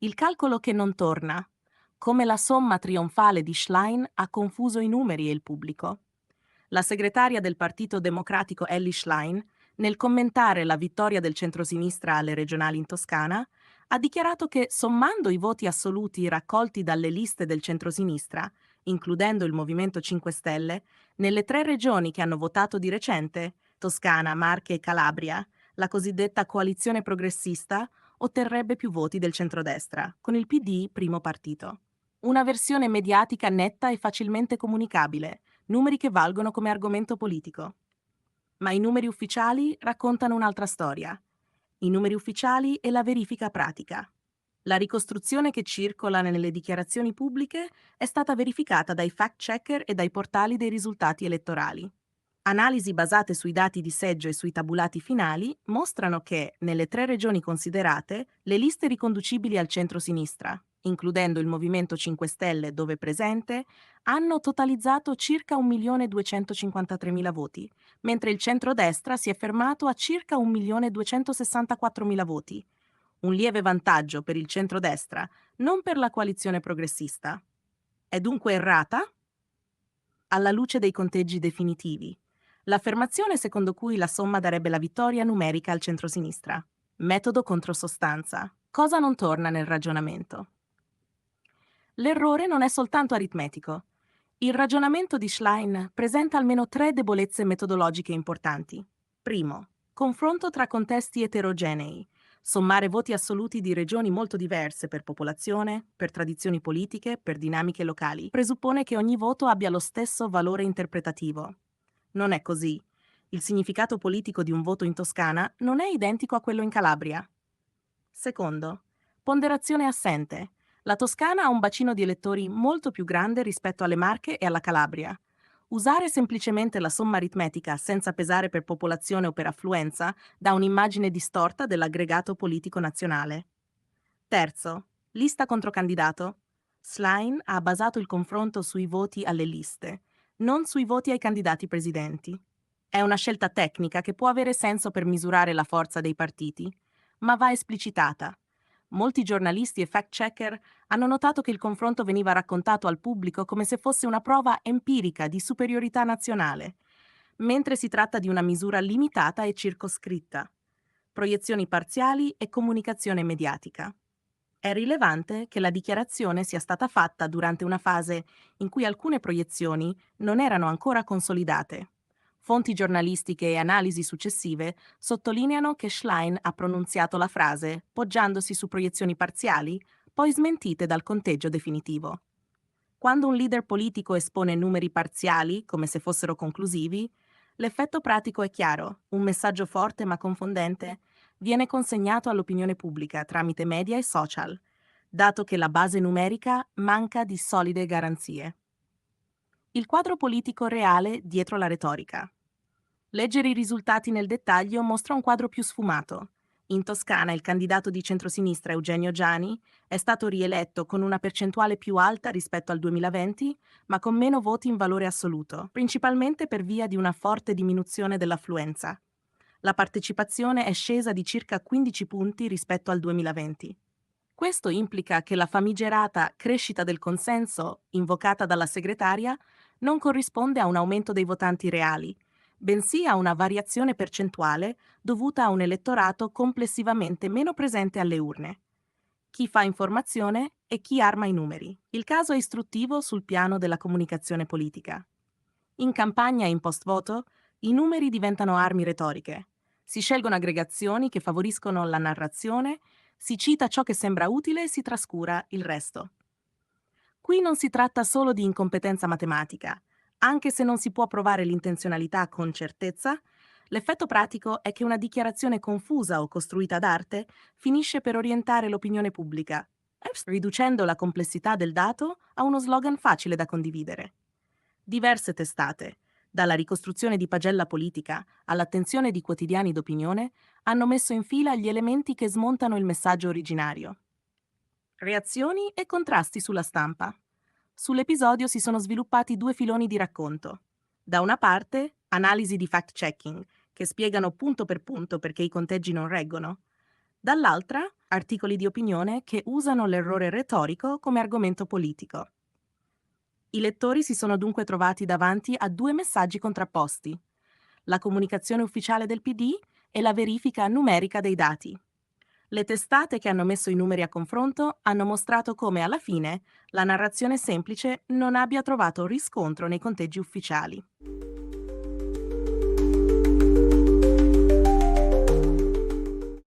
Il calcolo che non torna. Come la somma trionfale di Schlein ha confuso i numeri e il pubblico. La segretaria del Partito Democratico Elly Schlein, nel commentare la vittoria del centrosinistra alle regionali in Toscana, ha dichiarato che sommando i voti assoluti raccolti dalle liste del centrosinistra, includendo il Movimento 5 Stelle, nelle tre regioni che hanno votato di recente, Toscana, Marche e Calabria, la cosiddetta coalizione progressista otterrebbe più voti del centrodestra, con il PD primo partito. Una versione mediatica netta e facilmente comunicabile, numeri che valgono come argomento politico. Ma i numeri ufficiali raccontano un'altra storia. I numeri ufficiali e la verifica pratica. La ricostruzione che circola nelle dichiarazioni pubbliche è stata verificata dai fact-checker e dai portali dei risultati elettorali. Analisi basate sui dati di seggio e sui tabulati finali mostrano che, nelle tre regioni considerate, le liste riconducibili al centro-sinistra, includendo il Movimento 5 Stelle dove presente, hanno totalizzato circa 1.253.000 voti, mentre il centro-destra si è fermato a circa 1.264.000 voti. Un lieve vantaggio per il centro-destra, non per la coalizione progressista. È dunque errata? Alla luce dei conteggi definitivi. L'affermazione secondo cui la somma darebbe la vittoria numerica al centrosinistra. Metodo contro sostanza. Cosa non torna nel ragionamento? L'errore non è soltanto aritmetico. Il ragionamento di Schlein presenta almeno tre debolezze metodologiche importanti. Primo, confronto tra contesti eterogenei. Sommare voti assoluti di regioni molto diverse per popolazione, per tradizioni politiche, per dinamiche locali, presuppone che ogni voto abbia lo stesso valore interpretativo. Non è così. Il significato politico di un voto in Toscana non è identico a quello in Calabria. Secondo, ponderazione assente. La Toscana ha un bacino di elettori molto più grande rispetto alle Marche e alla Calabria. Usare semplicemente la somma aritmetica senza pesare per popolazione o per affluenza dà un'immagine distorta dell'aggregato politico nazionale. Terzo, lista contro candidato. Schlein ha basato il confronto sui voti alle liste, non sui voti ai candidati presidenti. È una scelta tecnica che può avere senso per misurare la forza dei partiti, ma va esplicitata. Molti giornalisti e fact-checker hanno notato che il confronto veniva raccontato al pubblico come se fosse una prova empirica di superiorità nazionale, mentre si tratta di una misura limitata e circoscritta. Proiezioni parziali e comunicazione mediatica. È rilevante che la dichiarazione sia stata fatta durante una fase in cui alcune proiezioni non erano ancora consolidate. Fonti giornalistiche e analisi successive sottolineano che Schlein ha pronunziato la frase poggiandosi su proiezioni parziali, poi smentite dal conteggio definitivo. Quando un leader politico espone numeri parziali, come se fossero conclusivi, l'effetto pratico è chiaro: un messaggio forte ma confondente viene consegnato all'opinione pubblica tramite media e social, dato che la base numerica manca di solide garanzie. Il quadro politico reale dietro la retorica. Leggere i risultati nel dettaglio mostra un quadro più sfumato. In Toscana il candidato di centrosinistra Eugenio Giani è stato rieletto con una percentuale più alta rispetto al 2020, ma con meno voti in valore assoluto, principalmente per via di una forte diminuzione dell'affluenza. La partecipazione è scesa di circa 15 punti rispetto al 2020. Questo implica che la famigerata crescita del consenso, invocata dalla segretaria, non corrisponde a un aumento dei votanti reali, bensì a una variazione percentuale dovuta a un elettorato complessivamente meno presente alle urne. Chi fa informazione e chi arma i numeri. Il caso è istruttivo sul piano della comunicazione politica. In campagna e in post-voto, i numeri diventano armi retoriche. Si scelgono aggregazioni che favoriscono la narrazione, si cita ciò che sembra utile e si trascura il resto. Qui non si tratta solo di incompetenza matematica. Anche se non si può provare l'intenzionalità con certezza, l'effetto pratico è che una dichiarazione confusa o costruita ad arte finisce per orientare l'opinione pubblica, riducendo la complessità del dato a uno slogan facile da condividere. Diverse testate, dalla ricostruzione di pagella politica all'attenzione di quotidiani d'opinione, hanno messo in fila gli elementi che smontano il messaggio originario. Reazioni e contrasti sulla stampa. Sull'episodio si sono sviluppati due filoni di racconto. Da una parte, analisi di fact-checking, che spiegano punto per punto perché i conteggi non reggono. Dall'altra, articoli di opinione che usano l'errore retorico come argomento politico. I lettori si sono dunque trovati davanti a due messaggi contrapposti: la comunicazione ufficiale del PD e la verifica numerica dei dati. Le testate che hanno messo i numeri a confronto hanno mostrato come alla fine la narrazione semplice non abbia trovato riscontro nei conteggi ufficiali.